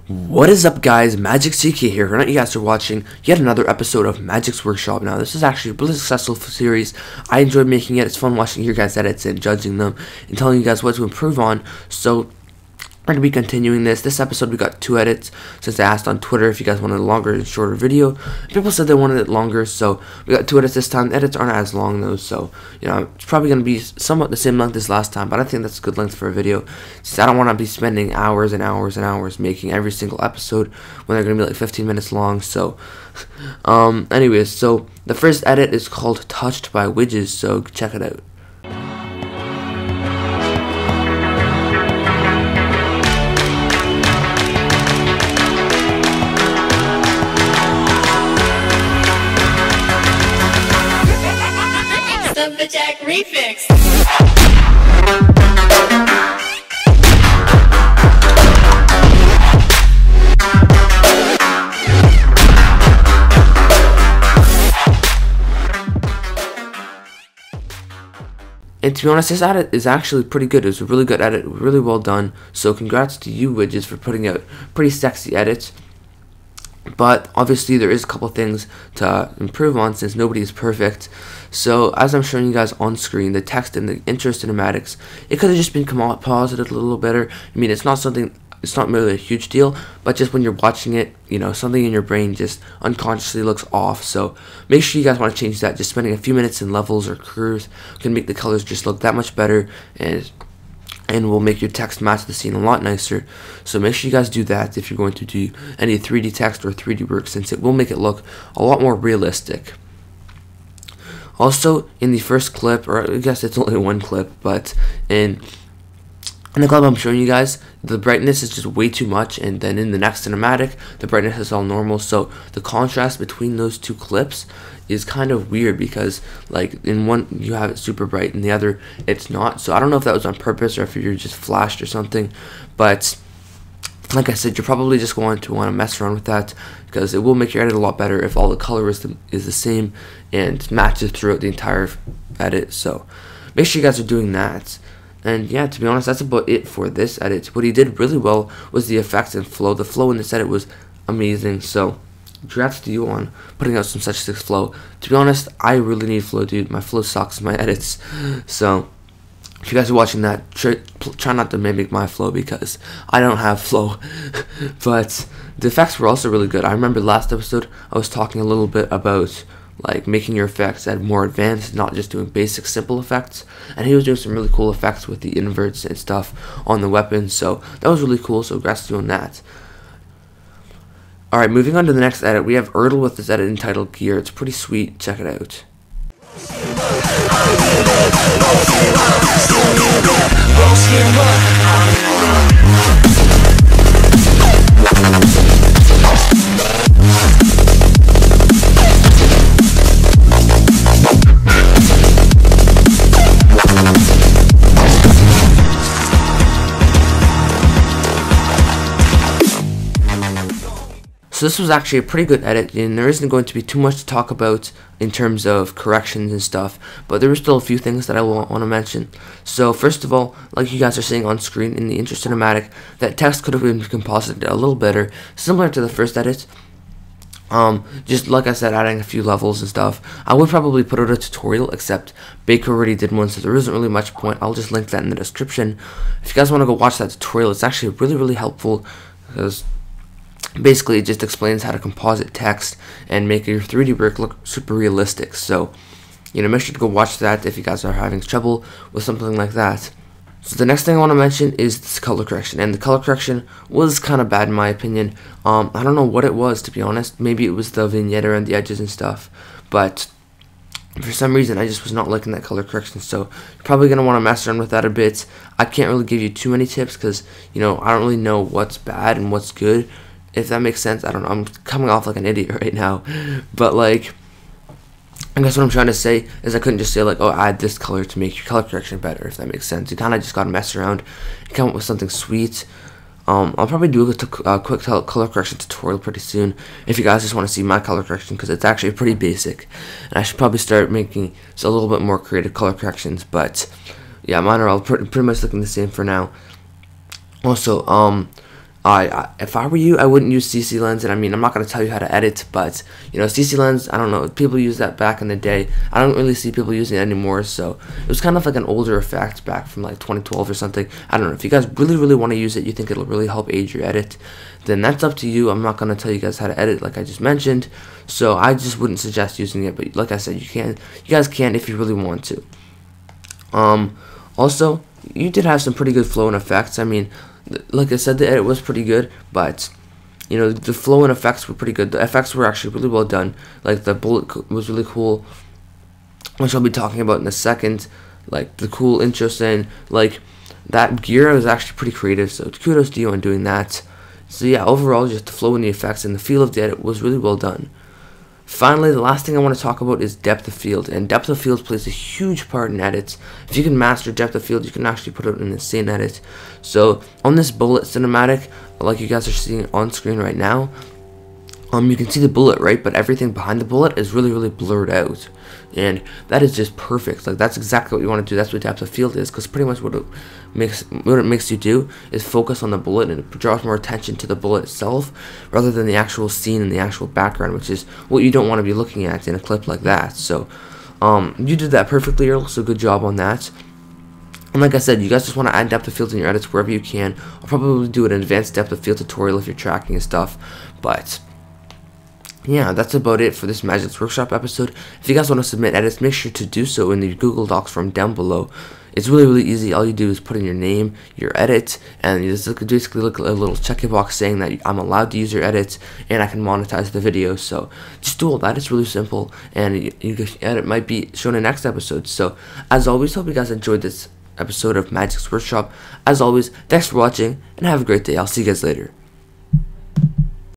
What is up, guys? MAGiK's here. Tonight you guys are watching yet another episode of MAGiK's Workshop. Now, this is actually a really successful series. I enjoyed making it. It's fun watching your guys' edits and judging them and telling you guys what to improve on. So, we're going to be continuing this. This episode, we got 2 edits, since I asked on Twitter if you guys wanted a longer and shorter video. People said they wanted it longer, so we got 2 edits this time. The edits aren't as long, though, so, you know, it's probably going to be somewhat the same length as last time, but I think that's a good length for a video, since I don't want to be spending hours and hours and hours making every single episode when they're going to be like 15 minutes long, so, anyways, so, the first edit is called Touched by Widges, so check it out. The Jack Refix. And to be honest, this edit is actually pretty good. It was a really good edit, really well done. So congrats to you, Widges, for putting out pretty sexy edits. But obviously there is a couple things to improve on since nobody is perfect. So as I'm showing you guys on screen, the text and the intro cinematics, it could have just been composited a little better. I mean, it's not really a huge deal, but just when you're watching it, you know, something in your brain just unconsciously looks off. So make sure you guys want to change that. Just spending a few minutes in levels or curves can make the colors just look that much better, and will make your text match the scene a lot nicer. So make sure you guys do that if you're going to do any 3D text or 3D work, since it will make it look a lot more realistic. Also, in the first clip, or I guess it's only one clip, but in the clip I'm showing you guys, the brightness is just way too much, and then in the next cinematic, the brightness is all normal. So the contrast between those 2 clips is kind of weird, because like in one you have it super bright, and the other it's not. So I don't know if that was on purpose or if you're just flashed or something, but like I said, you're probably just going to want to mess around with that, because it will make your edit a lot better if all the color is the same and matches throughout the entire edit. So make sure you guys are doing that. And yeah, to be honest, that's about it for this edit. What he did really well was the effects and flow. The flow in this edit was amazing, so congrats to you on putting out some such sick flow. To be honest, I really need flow, dude. My flow sucks in my edits. So if you guys are watching that, try not to mimic my flow, because I don't have flow. But the effects were also really good. I remember last episode I was talking a little bit about like making your effects at more advanced, not just doing basic simple effects, and he was doing some really cool effects with the inverts and stuff on the weapons, so that was really cool. So congrats to you on that. Alright, moving on to the next edit, we have Erdl with this edit entitled Gear. It's pretty sweet, check it out. So this was actually a pretty good edit, and there isn't going to be too much to talk about in terms of corrections and stuff, but there are still a few things that I want to mention. So first of all, like you guys are seeing on screen in the intro cinematic, that text could have been composited a little better, similar to the first edit. Just like I said, adding a few levels and stuff. I would probably put out a tutorial, except Baker already did one, so there isn't really much point. I'll just link that in the description. If you guys want to go watch that tutorial, it's actually really helpful, because basically it just explains how to composite text and make your 3D work look super realistic. So, you know, make sure to go watch that if you guys are having trouble with something like that. So the next thing I want to mention is this color correction, and the color correction was kind of bad in my opinion. I don't know what it was, to be honest. Maybe it was the vignette around the edges and stuff, but for some reason I just was not liking that color correction. So you're probably going to want to mess around with that a bit. I can't really give you too many tips, because, you know, I don't really know what's bad and what's good, if that makes sense. I don't know, I'm coming off like an idiot right now, but like, I guess what I'm trying to say is I couldn't just say like, oh, add this color to make your color correction better, if that makes sense. You kind of just gotta mess around and come up with something sweet. I'll probably do a quick color correction tutorial pretty soon if you guys just want to see my color correction, because it's actually pretty basic, and I should probably start making a little bit more creative color corrections. But yeah, mine are all pretty much looking the same for now. Also, If I were you, I wouldn't use CC Lens, and I mean, I'm not going to tell you how to edit, but, you know, CC Lens, I don't know, people use that back in the day. I don't really see people using it anymore, so it was kind of like an older effect back from like 2012 or something. I don't know, if you guys really want to use it, you think it'll really help aid your edit, then that's up to you. I'm not going to tell you guys how to edit like I just mentioned, so I just wouldn't suggest using it, but like I said, you guys can if you really want to. Also, you did have some pretty good flow and effects. I mean, like I said, the edit was pretty good, but, you know, the flow and effects were pretty good. The effects were actually really well done. Like, the bullet was really cool, which I'll be talking about in a second. Like, the cool intro saying, like, that gear was actually pretty creative, so kudos to you on doing that. So yeah, overall, just the flow and the effects and the feel of the edit was really well done. Finally, the last thing I want to talk about is depth of field, and depth of field plays a huge part in edits. If you can master depth of field, you can actually put it in an insane edit. So on this bullet cinematic, like you guys are seeing on screen right now, you can see the bullet, right? But everything behind the bullet is really blurred out, and that is just perfect. Like, that's exactly what you want to do. That's what depth of field is, because pretty much what it makes you do is focus on the bullet, and it draws more attention to the bullet itself rather than the actual scene and the actual background, which is what you don't want to be looking at in a clip like that. So you did that perfectly, Earl, so good job on that. And like I said, you guys just want to add depth of field in your edits wherever you can. I'll probably do an advanced depth of field tutorial if you're tracking and stuff, but yeah, that's about it for this MAGiK's Workshop episode. If you guys want to submit edits, make sure to do so in the Google Docs form down below. It's really easy. All you do is put in your name, your edit, and you just basically look at a little check box saying that I'm allowed to use your edits and I can monetize the video. So just do all that. It's really simple, and your edit might be shown in next episode. So as always, hope you guys enjoyed this episode of MAGiK's Workshop. As always, thanks for watching and have a great day. I'll see you guys later.